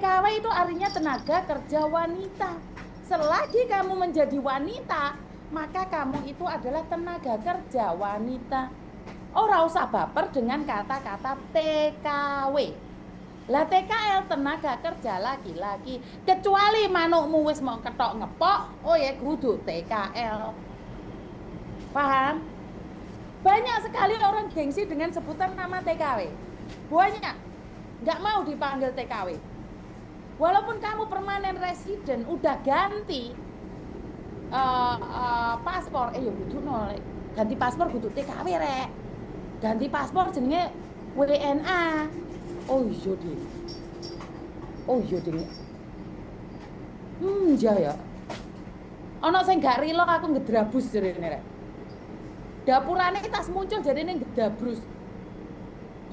TKW itu artinya tenaga kerja wanita. Selagi kamu menjadi wanita, maka kamu itu adalah tenaga kerja wanita. Ora usah baper dengan kata-kata TKW. Lah TKL tenaga kerja laki-laki, kecuali manukmu wis mau ketok ngepok, oh ya kudu TKL. Paham? Banyak sekali orang gengsi dengan sebutan nama TKW. Banyak. Nggak mau dipanggil TKW. Walaupun kamu permanen resident, udah ganti paspor, yo kudu nolak. Ganti paspor kudu TKW rek. Ganti paspor jenenge WNA. Oh iya deh. Oh iya deh. Iya ya. Ono sing gak rilo aku ngedrabus jarene rek. Dapurane tas muncul jarene ngedabrus.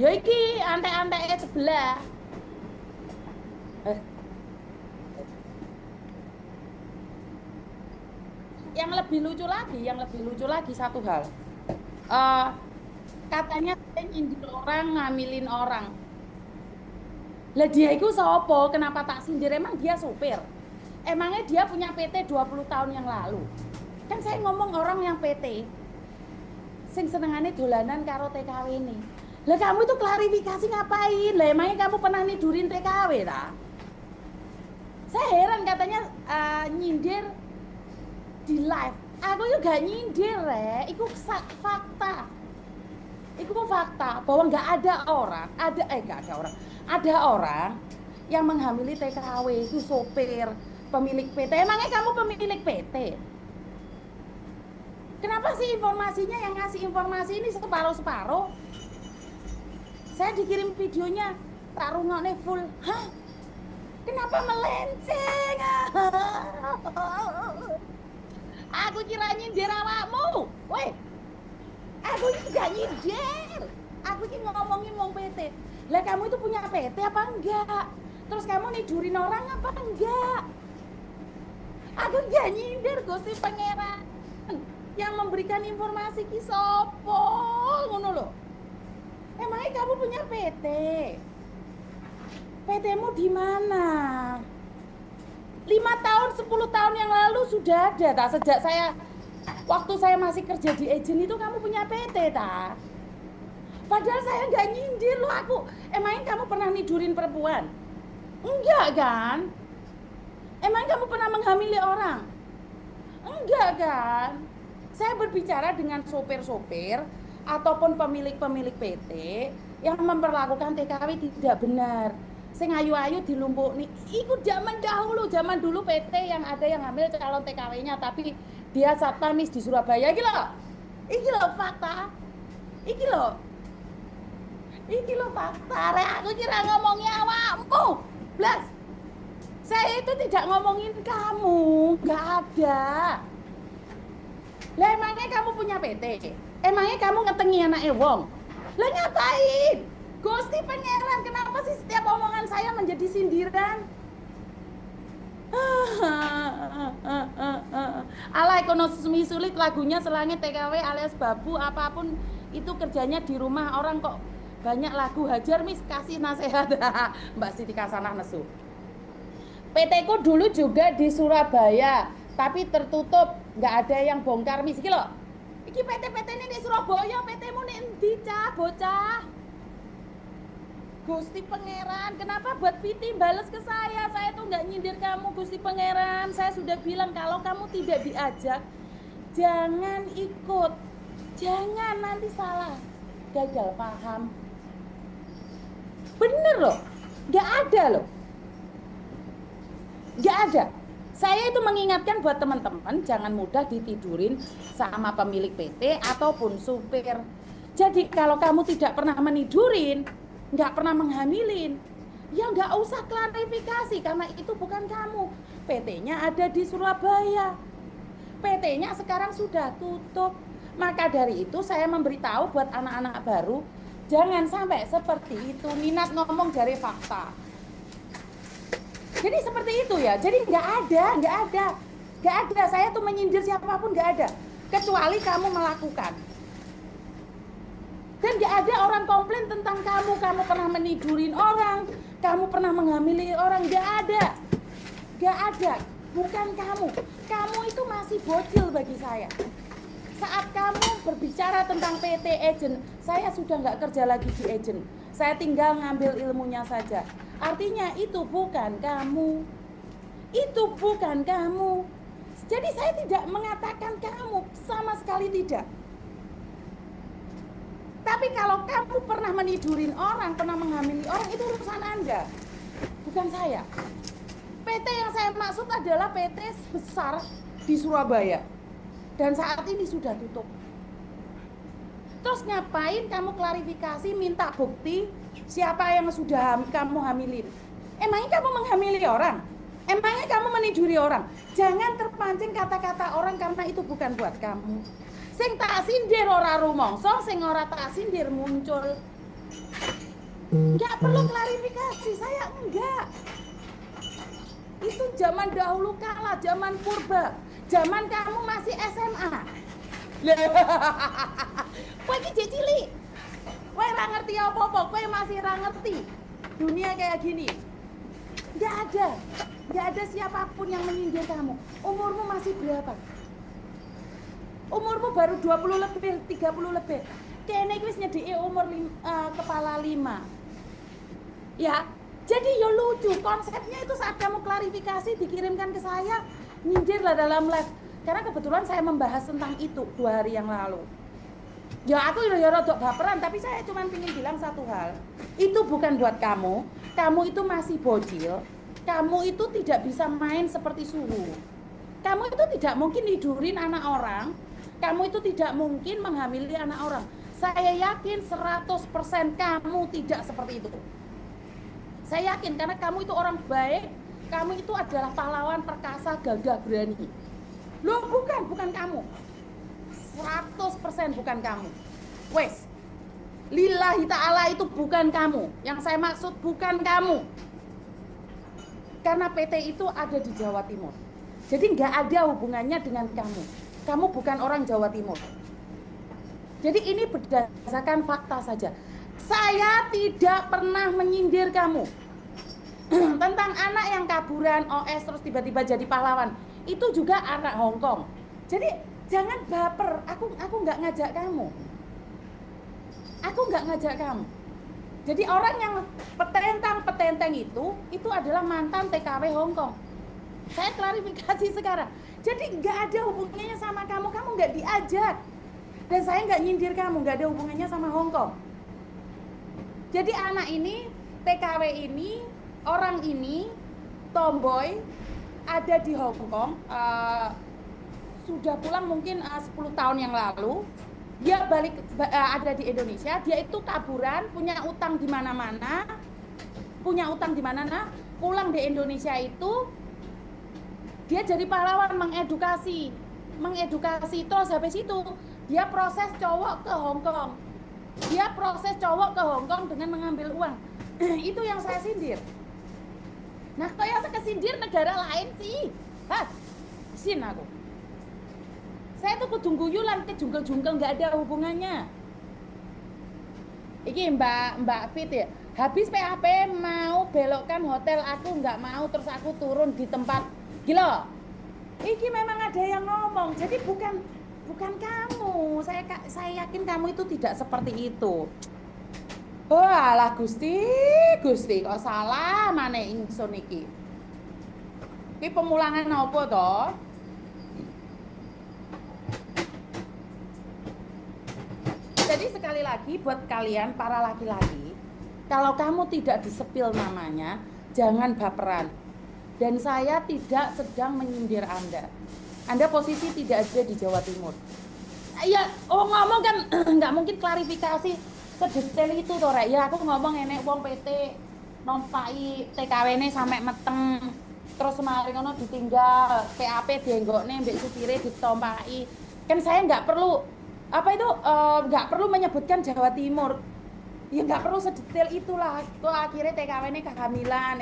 Ya iki antek-anteke sebelah. Yang lebih lucu lagi satu hal. Katanya saya nyindir orang, ngamilin orang. Lah dia itu sopo? Kenapa tak sindir? Emang dia supir? Emangnya dia punya PT 20 tahun yang lalu? Kan saya ngomong orang yang PT. Sing senengane dolanan karo TKW ini. Lah kamu itu klarifikasi ngapain? Lah emangnya kamu pernah nidurin TKW tak? Saya heran katanya nyindir di live. Aku juga nyindir rek. Itu fakta. Itu fakta bahwa nggak ada orang, ada orang yang menghamili TKW itu sopir, pemilik PT. Emangnya kamu pemilik PT? Kenapa sih informasinya yang ngasih informasi ini separuh-separuh? Saya dikirim videonya, tak rungokne full. Hah? Kenapa melenceng? Aku kira nyindir awakmu. Woi. Aku ini gak nyindir. Aku ini ngomongin wong PT. Lah kamu itu punya PT apa enggak? Terus kamu nidurin orang apa enggak? Aku gak nyindir, Gusti Pangeran. Yang memberikan informasi ki sopo ngono lho. Emangnya kamu punya PT? PT-mu di mana? 5 tahun, 10 tahun yang lalu sudah ada tak? Sejak waktu saya masih kerja di agen itu kamu punya PT tak? Padahal saya nggak nyindir loh aku. Emangnya kamu pernah nidurin perempuan? Enggak kan? Emang kamu pernah menghamili orang? Enggak kan? Saya berbicara dengan sopir-sopir ataupun pemilik-pemilik PT yang memperlakukan TKW tidak benar. Sing ayu-ayu dilumpuk nih. Ikut zaman dulu PT yang ada yang hamil calon TKW-nya tapi dia satpamis di Surabaya. Iki loh fakta. Iki loh fakta. Aku kira ngomongnya awakmu. Blas. Saya itu tidak ngomongin kamu, nggak ada. Lah emangnya kamu punya PT? Emangnya kamu ngetengi anaknya wong? Lah ngapain? Gusti Pangeran, kenapa sih setiap omongan saya menjadi sindiran? Ala ekonomi sulit lagunya selangit TKW alias babu apapun itu kerjanya di rumah orang kok banyak lagu hajar mis kasih nasihat. Mbak Siti Kasanah nesu. PT ku dulu juga di Surabaya tapi tertutup nggak ada yang bongkar mis iki lho. Iki PT ini di Surabaya, PT-mu ning endi cah bocah? Gusti Pangeran, kenapa buat Viti balas ke saya? Saya tuh nggak nyindir kamu, Gusti Pangeran. Saya sudah bilang kalau kamu tidak diajak, jangan ikut. Jangan nanti salah, gagal paham. Bener loh, nggak ada loh. Nggak ada. Saya itu mengingatkan buat teman-teman, jangan mudah ditidurin sama pemilik PT ataupun supir. Jadi kalau kamu tidak pernah menidurin, nggak pernah menghamilin, ya nggak usah klarifikasi karena itu bukan kamu. PT-nya ada di Surabaya. PT-nya sekarang sudah tutup. Maka dari itu saya memberitahu buat anak-anak baru, jangan sampai seperti itu. Minat ngomong dari fakta. Jadi seperti itu ya. Jadi nggak ada. Saya tuh menyindir siapapun nggak ada. Kecuali kamu melakukan. Dan nggak ada orang komplain tentang kamu pernah menidurin orang, Kamu pernah menghamili orang? Nggak ada. Bukan kamu. Kamu itu masih bocil bagi saya. Saat kamu berbicara tentang PT agent, saya sudah nggak kerja lagi di agent. Saya tinggal ngambil ilmunya saja. Artinya itu bukan kamu. Jadi saya tidak mengatakan kamu, sama sekali tidak. Tapi kalau kamu pernah menidurin orang, pernah menghamili orang, itu urusan Anda, bukan saya. PT yang saya maksud adalah PT besar di Surabaya. Dan saat ini sudah tutup. Terus ngapain kamu klarifikasi, minta bukti siapa yang sudah kamu hamilin? Emangnya kamu menghamili orang? Emangnya kamu meniduri orang? Jangan terpancing kata-kata orang karena itu bukan buat kamu. Sing tak sindir ora rumangsa, sing ora tak sindir muncul. Enggak perlu klarifikasi, saya enggak. Itu zaman dahulu kala, zaman purba. Zaman kamu masih SMA. Kowe iki jek cilik. Kowe ora ngerti apa-apa, kowe masih ora ngerti dunia kayak gini. Enggak ada siapapun yang menyindir kamu. Umurmu masih berapa? Umurmu baru 20 lebih, 30 lebih. Kene iki wis nyedhiki umur kepala 5. Ya, jadi yo lucu konsepnya itu saat kamu klarifikasi dikirimkan ke saya, nyindir lah dalam live. Karena kebetulan saya membahas tentang itu 2 hari yang lalu. Ya aku ya rada baperan, tapi saya cuma ingin bilang satu hal. Itu bukan buat kamu. Kamu itu masih bocil. Kamu itu tidak bisa main seperti suhu. Kamu itu tidak mungkin nidurin anak orang. Kamu itu tidak mungkin menghamili anak orang. Saya yakin 100% kamu tidak seperti itu. Saya yakin karena kamu itu orang baik. Kamu itu adalah pahlawan perkasa, gagah, berani. Loh bukan kamu. 100% bukan kamu. Wes, lillahi ta'ala itu bukan kamu. Yang saya maksud bukan kamu. Karena PT itu ada di Jawa Timur. Jadi nggak ada hubungannya dengan kamu. Kamu bukan orang Jawa Timur. Jadi ini berdasarkan fakta saja. Saya tidak pernah menyindir kamu. Tentang anak yang kaburan OS terus tiba-tiba jadi pahlawan. Itu juga anak Hong Kong. Jadi jangan baper, aku nggak ngajak kamu. Jadi orang yang petentang itu adalah mantan TKW Hong Kong. Saya klarifikasi sekarang. Jadi nggak ada hubungannya sama kamu nggak diajak. Dan saya nggak nyindir kamu, nggak ada hubungannya sama Hong Kong. Jadi anak ini, TKW ini, orang ini, tomboy, ada di Hong Kong, sudah pulang mungkin 10 tahun yang lalu. Dia balik ada di Indonesia, dia itu kaburan, punya utang di mana-mana. Pulang di Indonesia itu dia jadi pahlawan, mengedukasi terus habis itu dia proses cowok ke Hong Kong dengan mengambil uang. Itu yang saya sindir. Nah, kok yang saya kesindir negara lain sih? Sin aku. Saya tuh kudu guyulan ke jungkel-jungkel, nggak ada hubungannya. Iki Mbak Fit ya. Habis PAP mau belokkan hotel, aku nggak mau, terus aku turun di tempat. Gila. Iki memang ada yang ngomong. Jadi bukan kamu. Saya yakin kamu itu tidak seperti itu. Oh alah Gusti kok salah maneh ingsun iki. Iki pemulangan apa to? Jadi sekali lagi buat kalian para laki-laki, kalau kamu tidak disepil namanya, jangan baperan. Dan saya tidak sedang menyindir Anda. Anda posisi tidak ada di Jawa Timur. Ya, ngomong kan nggak mungkin klarifikasi sedetail itu toh, Rek. Ya aku ngomong enek wong PT nompai TKW-ne sampai meteng. Terus mari ngono ditinggal, PAP dienggokne mbek supire ditompaki. Kan saya nggak perlu nggak perlu menyebutkan Jawa Timur. Ya nggak perlu sedetail itulah. Kok akhirnya TKW-ne kehamilan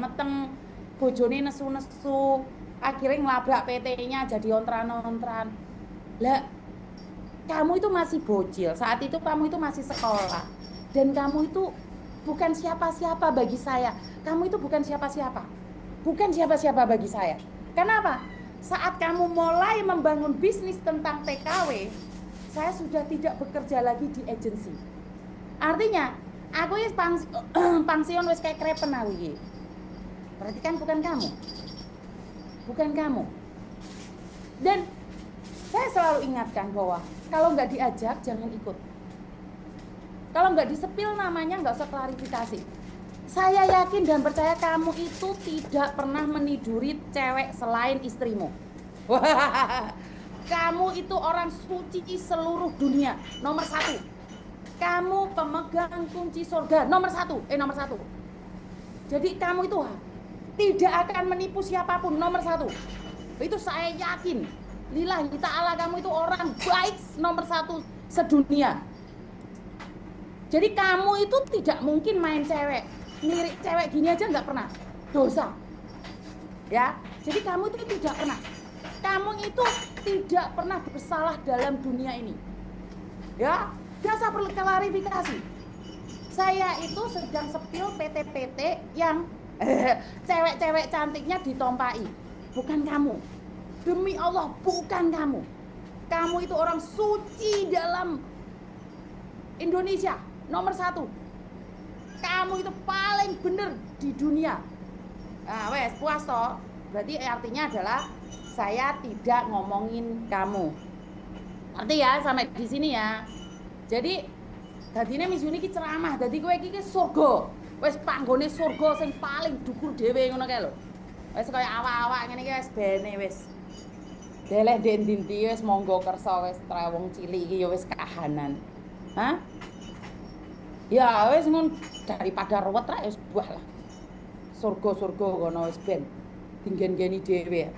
meteng. Bojone nesu-nesu. Akhirnya ngelabrak PT-nya jadi ontran-ontran. Lah, kamu itu masih bocil. Saat itu kamu itu masih sekolah. Dan kamu itu bukan siapa-siapa bagi saya. Kamu itu bukan siapa-siapa. Bukan siapa-siapa bagi saya. Kenapa? Saat kamu mulai membangun bisnis tentang TKW, saya sudah tidak bekerja lagi di agensi. Artinya, aku ya pangsion wis kayak krepen aku iki. Berarti kan bukan kamu. Bukan kamu. Dan saya selalu ingatkan bahwa kalau nggak diajak, jangan ikut. Kalau nggak disepil namanya, nggak usah klarifikasi. Saya yakin dan percaya kamu itu tidak pernah meniduri cewek selain istrimu. Kamu itu orang suci seluruh dunia, nomor 1. Kamu pemegang kunci surga, nomor 1. Nomor 1. Jadi kamu itu tidak akan menipu siapapun, nomor 1. Itu saya yakin. Lillahi ta'ala, kamu itu orang baik nomor 1 sedunia. Jadi kamu itu tidak mungkin main cewek. Mirip cewek gini aja nggak pernah. Dosa. Ya. Jadi kamu itu tidak pernah. Kamu itu tidak pernah bersalah dalam dunia ini. Ya. Gak usah perlu klarifikasi. Saya itu sedang sepil PT-PT yang cewek-cewek cantiknya ditompai. Bukan kamu. Demi Allah, bukan kamu. Kamu itu orang suci dalam Indonesia, nomor 1. Kamu itu paling bener di dunia. Nah, wes puas toh. Berarti artinya adalah saya tidak ngomongin kamu. Arti ya sampai di sini ya. Jadi dadine Miss Yuni ki ceramah, dadi kowe iki surga. Wes panggone surga sing paling dhuwur dhewe ngono kae lho. Wes kaya awak-awak ngene iki wis bene wis. Deleh ndi-ndi wis monggo kersa wis trewong cilik iki ya wis kahanan. Hah? Ya wis ngono daripada ruwet ra wis buah lah. Surga-surga kono wis ben dinggen-geni dhewe.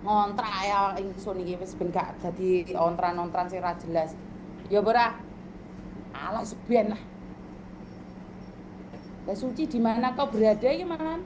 Ngontrak ya ingsun iki wis ben gak dadi ontran-ontran sing ra jelas. Ya ora. Alah seben lah. Lah suci di mana kau berada iki, Man?